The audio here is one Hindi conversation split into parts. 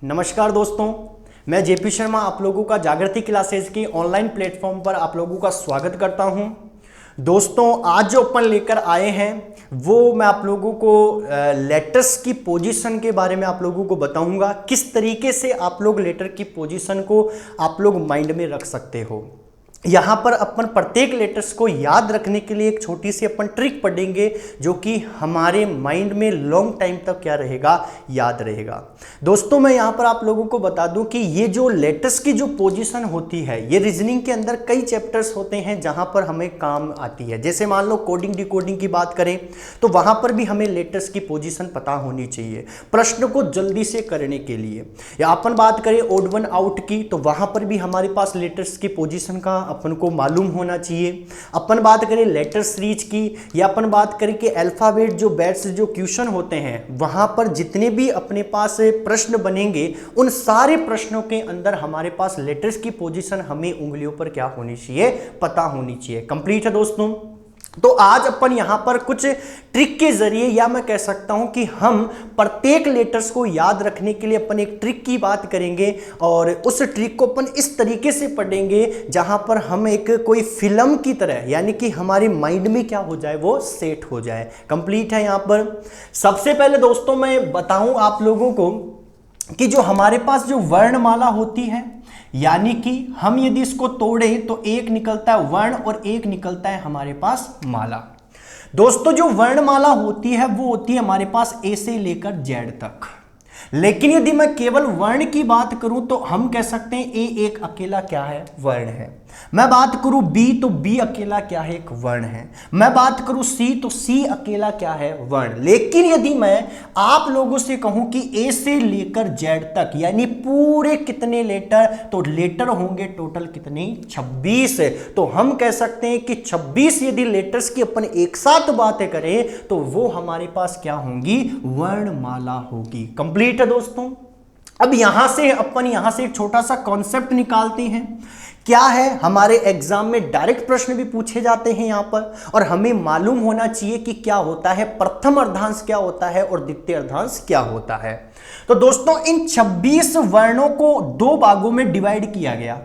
नमस्कार दोस्तों, मैं जेपी शर्मा आप लोगों का जागृति क्लासेस के ऑनलाइन प्लेटफॉर्म पर आप लोगों का स्वागत करता हूं। दोस्तों, आज जो अपन लेकर आए हैं वो मैं आप लोगों को लेटर्स की पोजीशन के बारे में आप लोगों को बताऊंगा। किस तरीके से आप लोग लेटर की पोजीशन को आप लोग माइंड में रख सकते हो। यहाँ पर अपन प्रत्येक लेटर्स को याद रखने के लिए एक छोटी सी अपन ट्रिक पढ़ेंगे जो कि हमारे माइंड में लॉन्ग टाइम तक क्या रहेगा, याद रहेगा। दोस्तों, मैं यहाँ पर आप लोगों को बता दूं कि ये जो लेटर्स की जो पोजीशन होती है, ये रीजनिंग के अंदर कई चैप्टर्स होते हैं जहाँ पर हमें काम आती है। जैसे मान लो कोडिंग डिकोडिंग की बात करें तो वहाँ पर भी हमें लेटर्स की पोजीशन पता होनी चाहिए प्रश्न को जल्दी से करने के लिए। या अपन बात करें ओड वन आउट की तो वहाँ पर भी हमारे पास लेटर्स की पोजीशन का अपन को मालूम होना चाहिए। अपन बात करें लेटर सीरीज की या अपन बात करें कि अल्फाबेट जो बैट्स जो क्वेश्चन होते हैं वहां पर जितने भी अपने पास प्रश्न बनेंगे उन सारे प्रश्नों के अंदर हमारे पास लेटर्स की पोजीशन हमें उंगलियों पर क्या होनी चाहिए, पता होनी चाहिए। कंप्लीट है दोस्तों। तो आज अपन यहां पर कुछ ट्रिक के जरिए या मैं कह सकता हूं कि हम प्रत्येक लेटर्स को याद रखने के लिए अपन एक ट्रिक की बात करेंगे और उस ट्रिक को अपन इस तरीके से पढ़ेंगे जहां पर हम एक कोई फिल्म की तरह यानी कि हमारे माइंड में क्या हो जाए, वो सेट हो जाए। कंप्लीट है। यहां पर सबसे पहले दोस्तों मैं बताऊं आप लोगों को कि जो हमारे पास जो वर्णमाला होती है, यानी कि हम यदि इसको तोड़ें तो एक निकलता है वर्ण और एक निकलता है हमारे पास माला। दोस्तों, जो वर्णमाला होती है वो होती है हमारे पास ए से लेकर जेड तक। लेकिन यदि मैं केवल वर्ण की बात करूं तो हम कह सकते हैं ए एक अकेला क्या है, वर्ण है। मैं बात करूं बी तो बी अकेला क्या है, एक वर्ण है। मैं बात करूं सी तो सी अकेला क्या है, वर्ण। लेकिन यदि मैं आप लोगों से कहूं कि ए से लेकर जेड तक यानी पूरे कितने लेटर, तो लेटर होंगे टोटल कितने, 26। तो हम कह सकते हैं कि 26 यदि लेटर्स की अपन एक साथ बातें करें तो वो हमारे पास क्या होंगी, वर्णमाला होगी। कंप्लीट है दोस्तों। अब यहां से एक छोटा सा कॉन्सेप्ट निकालते हैं। क्या है, हमारे एग्जाम में डायरेक्ट प्रश्न भी पूछे जाते हैं यहां पर और हमें मालूम होना चाहिए कि क्या होता है प्रथम अर्धांश, क्या होता है और द्वितीय अर्धांश क्या होता है। तो दोस्तों, इन 26 वर्णों को दो भागों में डिवाइड किया गया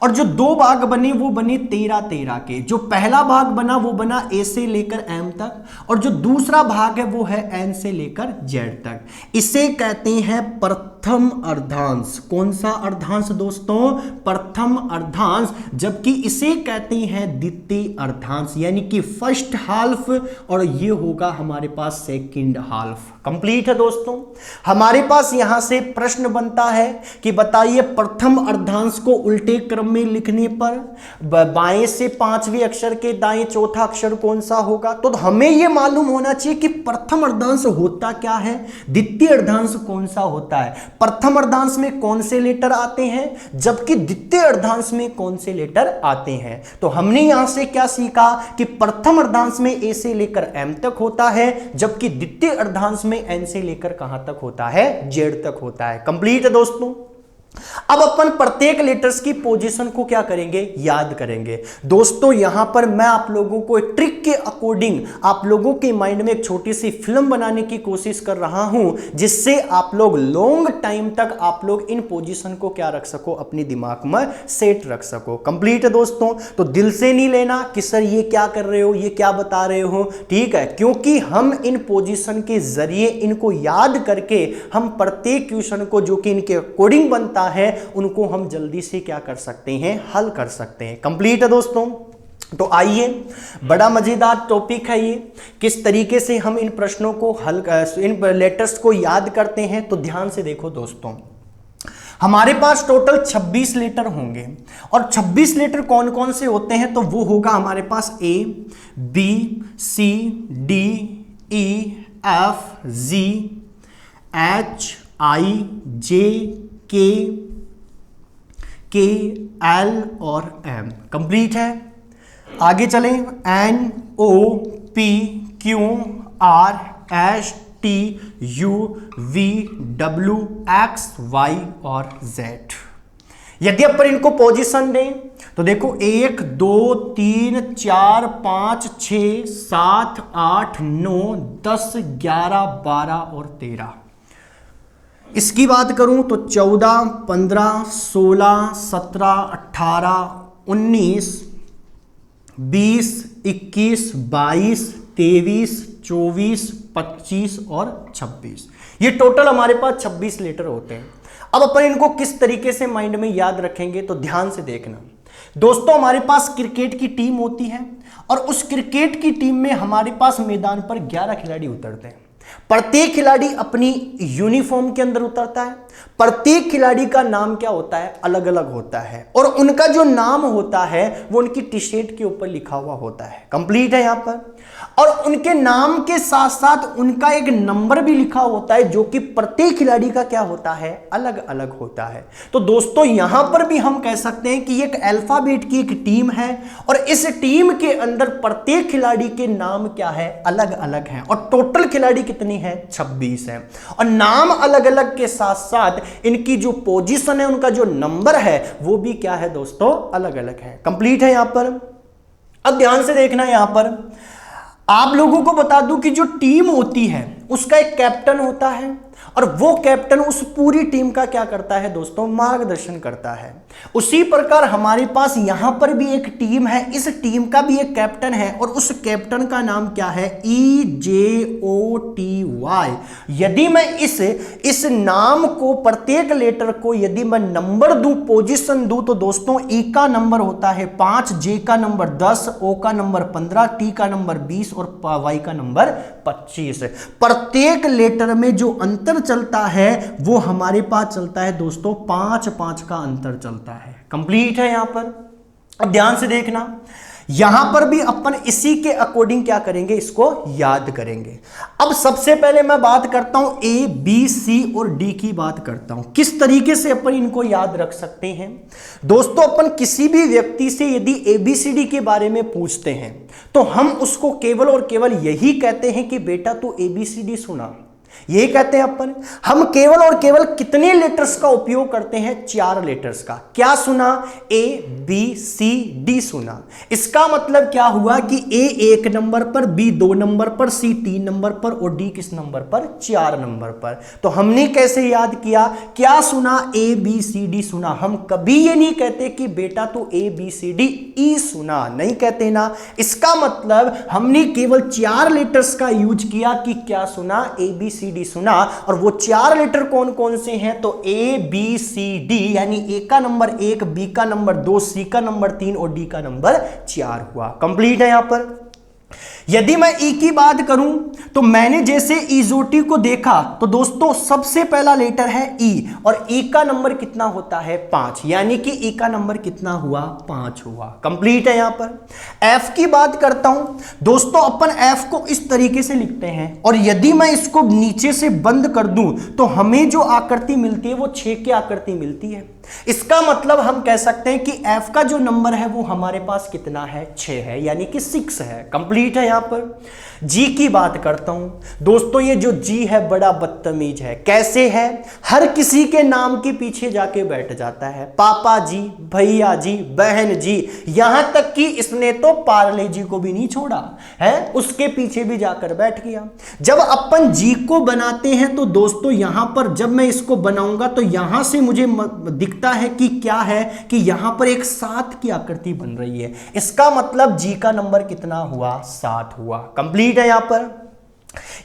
और जो दो भाग बने वो बने 13-13 के। जो पहला भाग बना वो बना ए से लेकर एम तक और जो दूसरा भाग है वो है एन से लेकर जेड तक। इसे कहते हैं प्रथम अर्धांश। कौन सा अर्धांश दोस्तों, प्रथम अर्धांश। जबकि इसे कहते हैं द्वितीय अर्धांश यानी कि फर्स्ट हाल्फ और ये होगा हमारे पास सेकंड हाल्फ। कंप्लीट है दोस्तों। हमारे पास यहां से प्रश्न बनता है कि बताइए प्रथम अर्धांश को उल्टे क्रम में लिखने पर बाएं से पांचवें अक्षर के दाएं चौथा अक्षर कौन सा होगा। तो हमें यह मालूम होना चाहिए कि प्रथम अर्धांश होता क्या है, द्वितीय अर्धांश कौन सा होता है। प्रथम अर्धांश में कौन से लेटर आते हैं जबकि द्वितीय अर्धांश में कौन से लेटर आते हैं। तो हमने यहां से क्या सीखा कि प्रथम अर्धांश में ए से लेकर एम तक होता है जबकि द्वितीय अर्धांश में एन से लेकर कहां तक होता है, जेड तक होता है। कंप्लीट है दोस्तों। अब अपन प्रत्येक लेटर्स की पोजीशन को क्या करेंगे, याद करेंगे। दोस्तों, यहां पर मैं आप लोगों को एक ट्रिक के अकॉर्डिंग आप लोगों के माइंड में एक छोटी सी फिल्म बनाने की कोशिश कर रहा हूं जिससे आप लोग लॉन्ग टाइम तक आप लोग इन पोजीशन को क्या रख सको, अपने दिमाग में सेट रख सको। कंप्लीट है दोस्तों। तो दिल से नहीं लेना कि सर ये क्या कर रहे हो, ये क्या बता रहे हो, ठीक है, क्योंकि हम इन पोजीशन के जरिए इनको याद करके हम प्रत्येक क्वेश्चन को जो कि इनके अकॉर्डिंग बनता है उनको हम जल्दी से क्या कर सकते हैं, हल कर सकते हैं। कंप्लीट है दोस्तों। तो आइए, बड़ा मजेदार टॉपिक है ये, किस तरीके से हम इन प्रश्नों को हल, इन लेटर्स को याद करते हैं। तो ध्यान से देखो दोस्तों, हमारे पास टोटल 26 लेटर होंगे और 26 लेटर कौन कौन से होते हैं, तो वो होगा हमारे पास A B C D E F G H I J K L और एम। कंप्लीट है। आगे चलें, N O P Q R S T U V W X Y और जेड। यदि अपन इनको पोजीशन दें तो देखो 1 2 3 4 5 6 7 8 9 10 11 12 और 13। इसकी बात करूं तो 14, 15, 16, 17, 18, 19, 20, 21, 22, 23, 24, 25 और 26। ये टोटल हमारे पास 26 लेटर होते हैं। अब अपन इनको किस तरीके से माइंड में याद रखेंगे तो ध्यान से देखना दोस्तों। हमारे पास क्रिकेट की टीम होती है और उस क्रिकेट की टीम में हमारे पास मैदान पर 11 खिलाड़ी उतरते हैं। प्रत्येक खिलाड़ी अपनी यूनिफॉर्म के अंदर उतरता है। प्रत्येक खिलाड़ी का नाम क्या होता है, अलग अलग होता है, और उनका जो नाम होता है वो उनकी टी शर्ट के ऊपर लिखा हुआ होता है। कंप्लीट है यहां पर। और उनके नाम के साथ साथ उनका एक नंबर भी लिखा होता है जो कि प्रत्येक खिलाड़ी का क्या होता है, अलग अलग होता है। तो दोस्तों यहां पर भी हम कह सकते हैं कि एक अल्फाबेट की एक टीम है और इस टीम के अंदर प्रत्येक खिलाड़ी के नाम क्या है, अलग अलग है, और टोटल खिलाड़ी कितनी है, 26 है। और नाम अलग अलग के साथ साथ इनकी जो पोजीशन है, उनका जो नंबर है वो भी क्या है दोस्तों, अलग अलग है। कंप्लीट है यहां पर। अब ध्यान से देखना, यहां पर आप लोगों को बता दूं कि जो टीम होती है उसका एक कैप्टन होता है और वो कैप्टन उस पूरी टीम का क्या करता है दोस्तों, मार्गदर्शन करता है। उसी प्रकार हमारे पास यहां पर भी एक टीम है, इस टीम का भी एक कैप्टन है और उस कैप्टन का नाम क्या है, EJOTY। यदि मैं इस नाम को, प्रत्येक लेटर को यदि मैं नंबर दूं, पोजीशन दूं, तो दोस्तों E का नंबर होता है 5, J का नंबर 10, O का नंबर 15, T का नंबर 20 और Y का नंबर 25। प्रत्येक लेटर में जो अंतर चलता है वो हमारे पास चलता है दोस्तों 5-5 का अंतर चलता है। कंप्लीट है यहां पर। अब ध्यान से देखना, यहां पर भी अपन इसी के अकॉर्डिंग क्या करेंगे, इसको याद करेंगे। अब सबसे पहले मैं बात करता हूं A, B, C और D की बात करता हूं, किस तरीके से अपन इनको याद रख सकते हैं। दोस्तों अपन किसी भी व्यक्ति से यदि ABCD के बारे में पूछते हैं तो हम उसको केवल और केवल यही कहते हैं कि बेटा तू ABCD सुना, यही कहते हैं अपन। हम केवल और केवल कितने लेटर्स का उपयोग करते हैं, 4 लेटर्स का। क्या सुना, A, B, C, D सुना। इसका मतलब क्या हुआ कि A 1 नंबर पर, B 2 नंबर पर, C 3 नंबर पर और D किस नंबर पर, 4 नंबर पर। तो हमने कैसे याद किया, क्या सुना, A, B, C, D सुना। हम कभी ये नहीं कहते कि बेटा तू A, B, C, D, E सुना, नहीं कहते ना। इसका मतलब हमने केवल 4 लेटर्स का यूज किया कि क्या सुना, A, B, C, D सुना। और वो 4 लेटर कौन कौन से हैं, तो A, B, C, D, यानी A का नंबर 1, B का नंबर 2, C का नंबर 3 और D का नंबर 4 हुआ। कंप्लीट है यहां पर। यदि मैं ई की बात करूं तो मैंने जैसे इजोटी को देखा तो दोस्तों सबसे पहला लेटर है ई और ई का नंबर कितना होता है, 5, यानी कि ई का नंबर कितना हुआ, 5 हुआ। कंप्लीट है यहां पर। एफ की बात करता हूं दोस्तों, अपन एफ को इस तरीके से लिखते हैं और यदि मैं इसको नीचे से बंद कर दूं तो हमें जो आकृति मिलती है वो 6 की आकृति मिलती है। इसका मतलब हम कह सकते हैं कि एफ का जो नंबर है वो हमारे पास कितना है, 6 है, यानी कि 6 है। कंप्लीट है यहां पर। जी की बात करता हूं दोस्तों, ये जो जी है बड़ा बदतमीज है। कैसे है, हर किसी के नाम के पीछे जाके बैठ जाता है, पापा जी, भैया जी, बहन जी, यहां तक कि इसने तो पार्ले जी को भी नहीं छोड़ा है, उसके पीछे भी जाकर बैठ गया। जब अपन जी को बनाते हैं तो दोस्तों यहां पर जब मैं इसको बनाऊंगा तो यहां से मुझे दिखता है कि क्या है कि यहां पर एक 7 की आकृति बन रही है। इसका मतलब जी का नंबर कितना हुआ, 7 हुआ। कंप्लीट है यहां पर।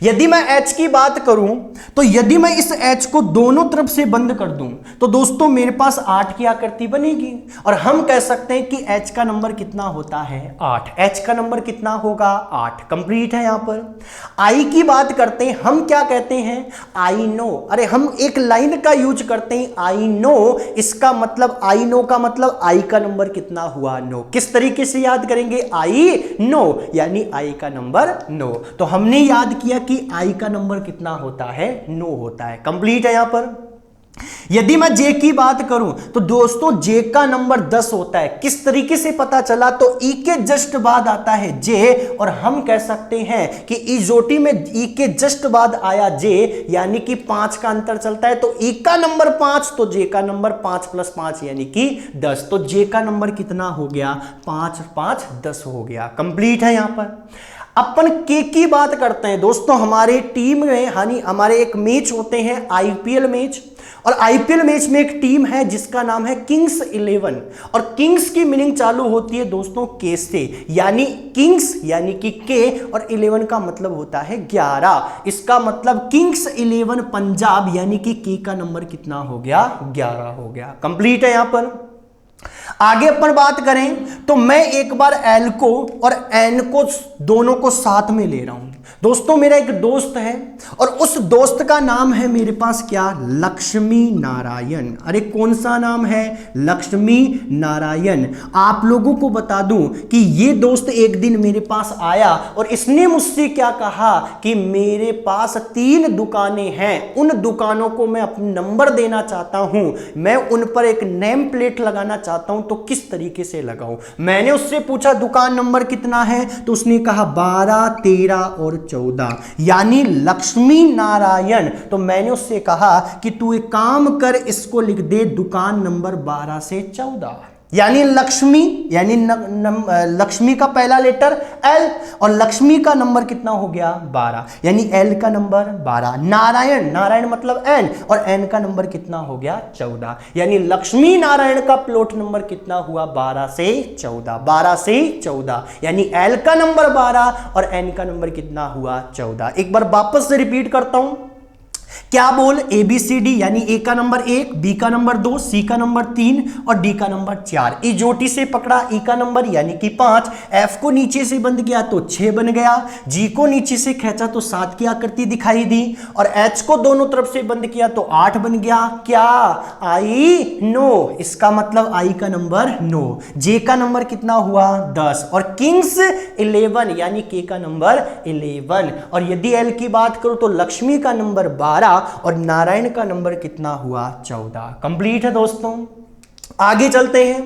यदि मैं H की बात करूं तो यदि मैं इस H को दोनों तरफ से बंद कर दूं तो दोस्तों मेरे पास 8 की आकृति बनेगी और हम कह सकते हैं कि H का नंबर कितना होता है, 8। H का नंबर कितना होगा, 8। कंप्लीट है यहां पर। I की बात करते हैं, हम क्या कहते हैं, I नो। अरे हम एक लाइन का यूज करते हैं, I नो। इसका मतलब I नो का मतलब I का नंबर कितना हुआ, 9। किस तरीके से याद करेंगे, I नो, यानी I का नंबर 9। तो हमने याद किया कि I का नंबर कितना होता है, 9 होता है। कंप्लीट है यहां पर। यदि मैं J की बात करूं तो दोस्तों J का नंबर 10 होता है। किस तरीके से पता चला, तो E के जस्ट बाद आता है J और हम कह सकते हैं कि इजोटी में E के जस्ट बाद आया J, यानी कि 5 का अंतर चलता है। तो E का नंबर 5 तो J का नंबर 5 + 5 यानी कि 10। तो J का नंबर कितना हो गया, 5 + 5 = 10 हो गया। कंप्लीट है यहां पर। अपन के की बात करते हैं दोस्तों। हमारे टीम में यानी हमारे एक मैच होते हैं आईपीएल मैच, और आईपीएल मैच में एक टीम है जिसका नाम है किंग्स 11, और किंग्स की मीनिंग चालू होती है दोस्तों के से, यानी किंग्स यानी कि के, और 11 का मतलब होता है 11। इसका मतलब किंग्स 11 पंजाब यानी कि के का नंबर कितना हो गया, 11 हो गया। कंप्लीट है। यहां पर आगे अपन बात करें तो मैं एक बार एल को और एन को दोनों को साथ में ले रहा हूं दोस्तों। मेरा एक दोस्त है और उस दोस्त का नाम है मेरे पास क्या, लक्ष्मी नारायण। अरे कौन सा नाम है, लक्ष्मी नारायण। आप लोगों को बता दूं कि ये दोस्त एक दिन मेरे पास आया और इसने मुझसे क्या कहा कि मेरे पास 3 दुकानें हैं, उन दुकानों को मैं अपना नंबर देना चाहता हूं, मैं उन पर एक नेम प्लेट लगाना चाहता हूं, तो किस तरीके से लगाऊं। मैंने उससे पूछा दुकान नंबर कितना है, तो उसने कहा 12, 13 और 14 यानी लक्ष्मी नारायण। तो मैंने उससे कहा कि तू एक काम कर, इसको लिख दे दुकान नंबर 12 से 14, यानी लक्ष्मी यानी लक्ष्मी का पहला लेटर एल और लक्ष्मी का नंबर कितना हो गया 12, यानी एल का नंबर 12। नारायण, नारायण मतलब एन, और एन का नंबर कितना हो गया 14, यानी लक्ष्मी नारायण का प्लॉट नंबर कितना हुआ 12 से 14, 12 से 14, यानी एल का नंबर 12 और एन का नंबर कितना हुआ 14। एक बार वापस से रिपीट करता हूं, क्या बोल, ABCD यानी ए का नंबर 1, बी का नंबर 2, सी का नंबर 3 और डी का नंबर 4। ई जोटी से पकड़ा, ई का नंबर यानी कि 5, एफ को नीचे से बंद किया तो 6 बन गया, जी को नीचे से खींचा तो 7 की आकृति दिखाई दी, और एच को दोनों तरफ से बंद किया तो 8 बन गया। क्या, आई 9, इसका मतलब आई का नंबर 9, जे का नंबर कितना हुआ 10, और किंग्स 11 यानी के का नंबर 11, और यदि एल की बात करूं तो लक्ष्मी का नंबर 12 और नारायण का नंबर कितना हुआ 14। कंप्लीट है दोस्तों। आगे चलते हैं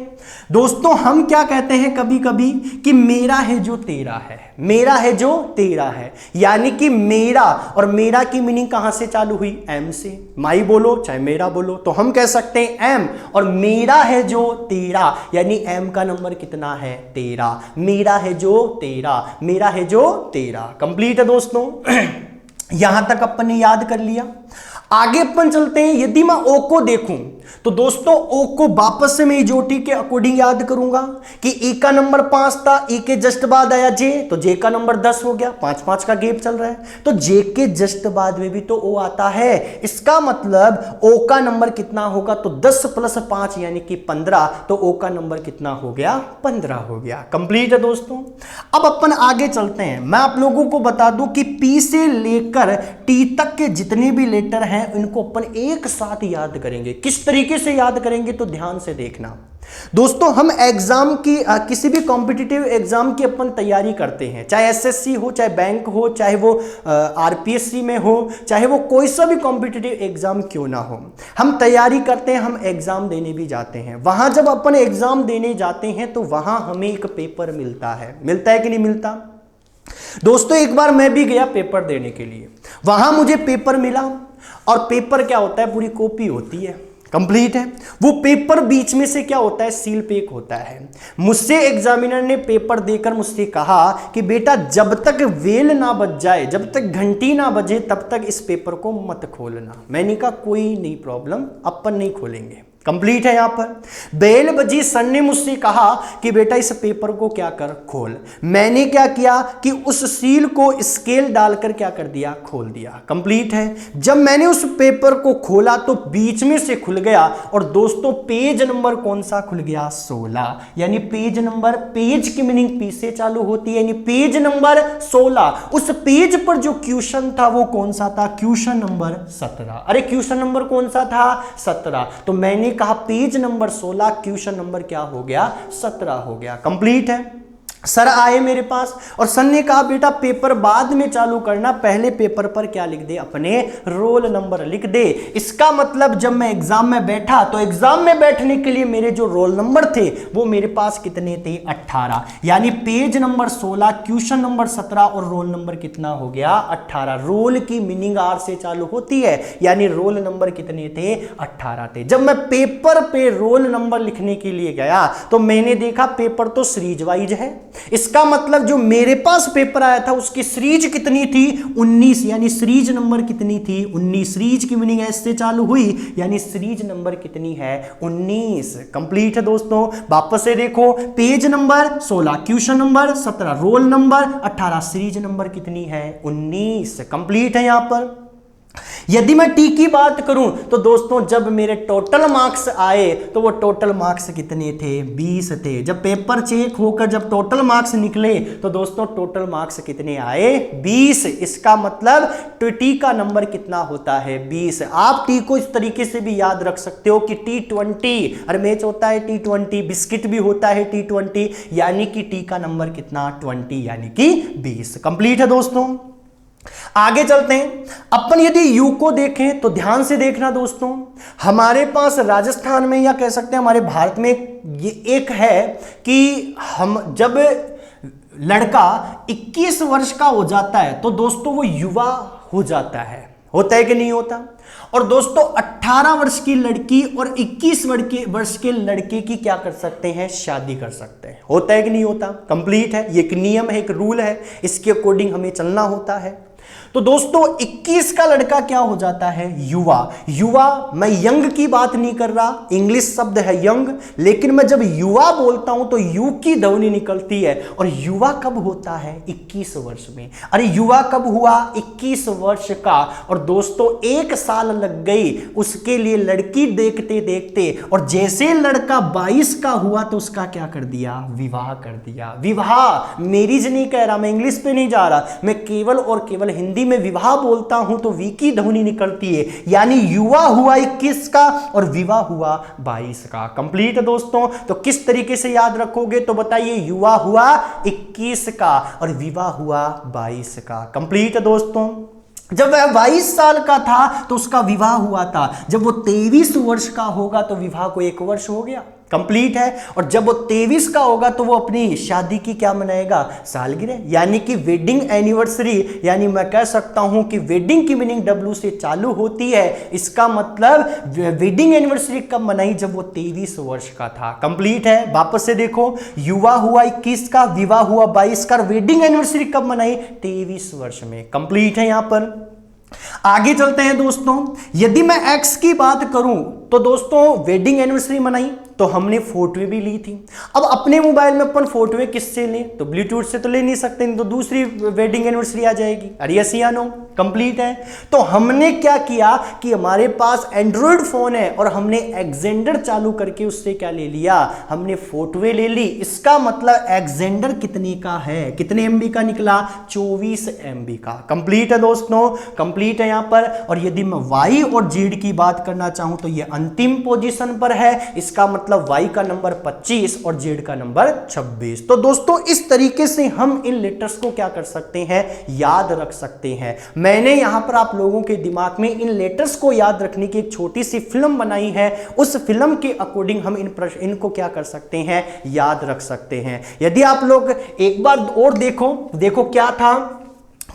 दोस्तों। हम क्या कहते हैं कभी कभी कि मेरा है जो तेरा है, मेरा है जो तेरा है, यानी कि मेरा, और मेरा की मीनिंग कहां से चालू हुई, एम से। माई बोलो चाहे मेरा बोलो तो हम कह सकते हैं एम, और मेरा है जो तेरा यानी एम का नंबर कितना है 13। मेरा है जो तेरा, मेरा है जो तेरा। कंप्लीट है दोस्तों। यहां तक अपन ने याद कर लिया। आगे अपन चलते हैं। यदि मैं ओ को देखूं तो दोस्तों ओ को वापस से मैं जोटी के अकॉर्डिंग याद करूंगा कि ए का नंबर 5 था, ए के जस्ट बाद आया जे, तो जे का नंबर 10 हो गया, 5-5 का गैप चल रहा है, तो जे के जस्ट बाद में भी तो ओ आता है। इसका मतलब ओ का नंबर कितना होगा, तो 10 + 5 यानी कि 15, तो ओ का नंबर कितना हो गया 15 हो गया। कंप्लीट है दोस्तों। अब अपन आगे चलते हैं। मैं आप लोगों को बता दूं कि पी से लेकर टी तक के जितने भी लेटर हैं इनको अपन एक साथ याद करेंगे। किस तरीके से याद करेंगे तो ध्यान से देखना दोस्तों। हम एग्जाम की किसी भी कॉम्पिटिटिव एग्जाम की अपन तैयारी करते हैं, चाहे एसएससी हो, चाहे बैंक हो, चाहे वो आरपीएससी में हो, चाहे वो कोई सा भी कॉम्पिटिटिव एग्जाम क्यों ना हो, हम तैयारी करते हैं, हम एग्जाम देने भी जाते हैं। वहां जब अपन एग्जाम देने जाते हैं तो वहां हमें एक पेपर मिलता है कि नहीं मिलता दोस्तों। एक बार मैं भी गया पेपर देने के लिए, वहां मुझे पेपर मिला, और पेपर क्या होता है, पूरी कॉपी होती है। कंप्लीट है। वो पेपर बीच में से क्या होता है, सील पैक होता है। मुझसे एग्जामिनर ने पेपर देकर मुझसे कहा कि बेटा जब तक वेल ना बज जाए, जब तक घंटी ना बजे, तब तक इस पेपर को मत खोलना। मैंने कहा कोई नहीं प्रॉब्लम, अपन नहीं खोलेंगे। कंप्लीट है। यहां पर बेल बजी, सर ने मुझसे कहा कि बेटा इस पेपर को क्या कर, खोल। मैंने क्या किया कि उस सील को स्केल डालकर क्या कर दिया, खोल दिया। कंप्लीट है। जब मैंने उस पेपर को खोला तो बीच में से खुल गया, और दोस्तों पेज नंबर कौन सा खुल गया, 16, यानी पेज नंबर, पेज की मीनिंग पी से चालू होती है, यानी पेज नंबर 16। उस पेज पर जो क्वेश्चन था वो कौन सा था, क्वेश्चन नंबर 17। अरे क्वेश्चन नंबर कौन सा था, 17। तो मैंने कहा पेज नंबर 16, क्वेश्चन नंबर क्या हो गया, 17 हो गया। कंप्लीट है। सर आए मेरे पास और सर ने कहा बेटा पेपर बाद में चालू करना, पहले पेपर पर क्या लिख दे, अपने रोल नंबर लिख दे। इसका मतलब जब मैं एग्जाम में बैठा तो एग्जाम में बैठने के लिए मेरे जो रोल नंबर थे वो मेरे पास कितने थे, 18, यानी पेज नंबर 16, क्वेश्चन नंबर 17 और रोल नंबर कितना हो गया, 18। रोल की मीनिंग आर से चालू होती है, यानी रोल नंबर कितने थे, 18 थे। जब मैं पेपर पे रोल नंबर लिखने के लिए गया तो मैंने देखा पेपर तो सीरीज वाइज है, इसका मतलब जो मेरे पास पेपर आया था उसकी सीरीज कितनी थी 19, यानी सीरीज नंबर कितनी थी 19। सीरीज की मीनिंग एस से चालू हुई, यानी सीरीज नंबर कितनी है 19। कंप्लीट है दोस्तों। वापस से देखो, page number 16, question number 17, roll number 18, series number कितनी है 19। कंप्लीट है यहां पर। यदि मैं टी की बात करूं तो दोस्तों जब मेरे टोटल मार्क्स आए तो वो टोटल मार्क्स कितने थे 20 थे। जब पेपर चेक होकर जब टोटल मार्क्स निकले तो दोस्तों टोटल मार्क्स कितने आए 20। इसका मतलब टी का नंबर कितना होता है 20। आप टी को इस तरीके से भी याद रख सकते हो कि T20, अरे मैच होता है T20, बिस्किट भी होता है T20, यानी कि टी का नंबर कितना 20 यानी कि 20। कंप्लीट है दोस्तों। आगे चलते हैं। अपन यदि यू को देखें तो ध्यान से देखना दोस्तों, हमारे पास राजस्थान में या कह सकते हैं हमारे भारत में ये एक है कि हम जब लड़का 21 वर्ष का हो जाता है तो दोस्तों वो युवा हो जाता है। होता है कि नहीं होता? और दोस्तों 18 वर्ष की लड़की और 21 वर्ष के लड़के की क्या कर सकते हैं, शादी कर सकते हैं। होता है कि नहीं होता? कंप्लीट है। ये एक नियम है, एक रूल है, इसके अकॉर्डिंग हमें चलना होता है। तो दोस्तों 21 का लड़का क्या हो जाता है, युवा। युवा, मैं यंग की बात नहीं कर रहा, इंग्लिश शब्द है यंग, लेकिन मैं जब युवा बोलता हूं तो यू की ध्वनि निकलती है। और युवा कब होता है 21 वर्ष में। अरे युवा कब हुआ 21 वर्ष का। और दोस्तों 1 साल लग गई उसके लिए लड़की देखते देखते, और जैसे लड़का 22 का हुआ तो उसका क्या कर दिया, विवाह कर दिया। विवाह मैरिज नहीं कह रहा, मैं इंग्लिश पे नहीं जा रहा, मैं केवल और केवल हिंदी में विवाह बोलता हूं तो वी की ध्वनि निकलती है, यानी युवा हुआ 21 का और विवाह हुआ 22 का। कंप्लीट है दोस्तों। तो किस तरीके से याद रखोगे तो बताइए, युवा हुआ 21 का और विवाह हुआ 22 का। कंप्लीट है दोस्तों। जब वह 22 साल का था तो उसका विवाह हुआ था, जब वो 23 वर्ष का होगा तो विवाह को 1 वर्ष हो गया। कंप्लीट है। और जब वो 23 का होगा तो वो अपनी शादी की क्या मनाएगा, सालगिरह, यानी कि वेडिंग एनिवर्सरी। यानी मैं कह सकता हूं कि वेडिंग की मीनिंग डब्ल्यू से चालू होती है। इसका मतलब वेडिंग एनिवर्सरी कब मनाई, जब वो 23 वर्ष का था। कंप्लीट है। वापस से देखो, युवा हुआ 21 का, विवाह हुआ 22 का, वेडिंग एनिवर्सरी कब मनाई 23 वर्ष में। कंप्लीट है। यहां पर आगे चलते हैं दोस्तों। यदि मैं एक्स की बात करूं तो दोस्तों वेडिंग एनिवर्सरी मनाई तो हमने फोटोएं भी ली थी। अब अपने मोबाइल में अपन फोटोएं किससे लें, तो ब्लूटूथ से तो ले नहीं सकते, नहीं तो दूसरी वेडिंग एनिवर्सरी आ जाएगी। अरे यस या नो? कंप्लीट है। तो हमने क्या किया कि हमारे पास एंड्रॉइड फोन है और हमने एक्सेंडर चालू करके उससे क्या ले लिया, हमने फोटोएं ले ली। इसका मतलब एक्सेंडर कितने का है, कितने एमबी का निकला, 24 एमबी का। कंप्लीट है दोस्तों। कंप्लीट है यहां पर। और यदि मैं वाई और जेड की बात करना चाहूं तो ये अंतिम पोजीशन पर है। इसका मतलब वाई का नंबर 25 और जेड का नंबर 26। तो दोस्तों इस तरीके से हम इन लेटर्स को क्या कर सकते हैं, याद रख सकते हैं। मैंने यहां पर आप लोगों के दिमाग में इन लेटर्स को याद रखने की एक छोटी सी फिल्म बनाई है। उस फिल्म के अकॉर्डिंग हम इनको क्या कर सकते हैं, याद रख सकते हैं। यदि आप लोग एक बार और देखो क्या था,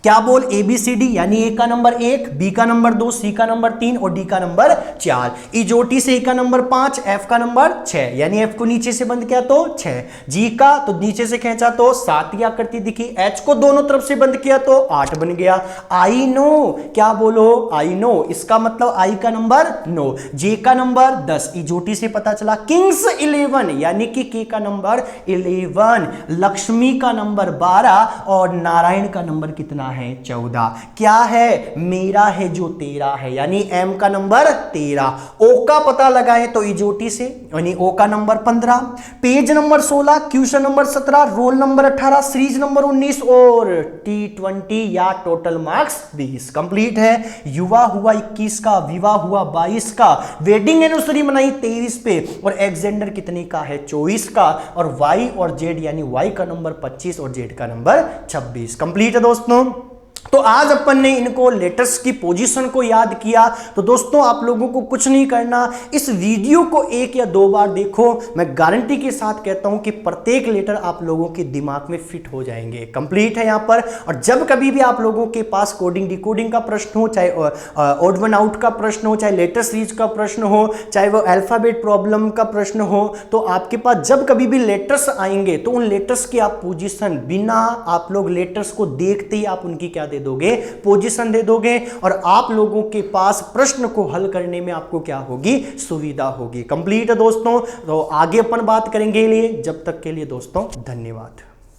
क्या बोल ABCD, यानी ए का नंबर 1, बी का नंबर 2, सी का नंबर 3 और डी का नंबर 4। इजोटी से ए का नंबर 5, एफ का नंबर 6, यानी एफ को नीचे से बंद किया तो 6, जी का तो नीचे से खींचा तो 7 की आकृति दिखी, एच को दोनों तरफ से बंद किया तो 8 बन गया। आई नो, क्या बोलो, आई नो, इसका मतलब आई का नंबर 9, जे का नंबर 10, इजोटी से पता चला किंग्स 11, यानी कि के का नंबर 11, लक्ष्मी का नंबर 12 और नारायण का नंबर कितना है 14। क्या है, मेरा है जो तेरा है, यानी एम का नंबर 13। ओ का पता लगाए तो इजोटी से, यानी ओ का number 15, page number 16, question number 17, roll number 18, series number 19 और T20 या टोटल मार्क्स 20। कंप्लीट है। युवा हुआ 21 का, विवाह हुआ 22 का, वेडिंग एनिवर्सरी मनाई 23 पे और एक्सेंडर कितने का है 24 का, और वाई और जेड यानी वाई का नंबर 25 और जेड का नंबर 26। कंप्लीट है दोस्तों। तो आज अपन ने इनको लेटर्स की पोजीशन को याद किया। तो दोस्तों आप लोगों को कुछ नहीं करना, इस वीडियो को 1 या 2 बार देखो, मैं गारंटी के साथ कहता हूं कि प्रत्येक लेटर आप लोगों के दिमाग में फिट हो जाएंगे। कंप्लीट है यहां पर। और जब कभी भी आप लोगों के पास कोडिंग डिकोडिंग का प्रश्न हो, चाहे ऑड वन आउट का प्रश्न हो, चाहे लेटर सीरीज का प्रश्न हो, चाहे वो अल्फाबेट प्रॉब्लम का प्रश्न हो, तो आपके पास जब कभी भी लेटर्स आएंगे तो उन लेटर्स की आप पोजीशन बिना आप लोग लेटर्स को देखते ही आप उनकी क्या दे दोगे, पोजीशन दे दोगे, और आप लोगों के पास प्रश्न को हल करने में आपको क्या होगी, सुविधा होगी। कंप्लीट है दोस्तों। तो आगे अपन बात करेंगे लिए, जब तक के लिए दोस्तों धन्यवाद।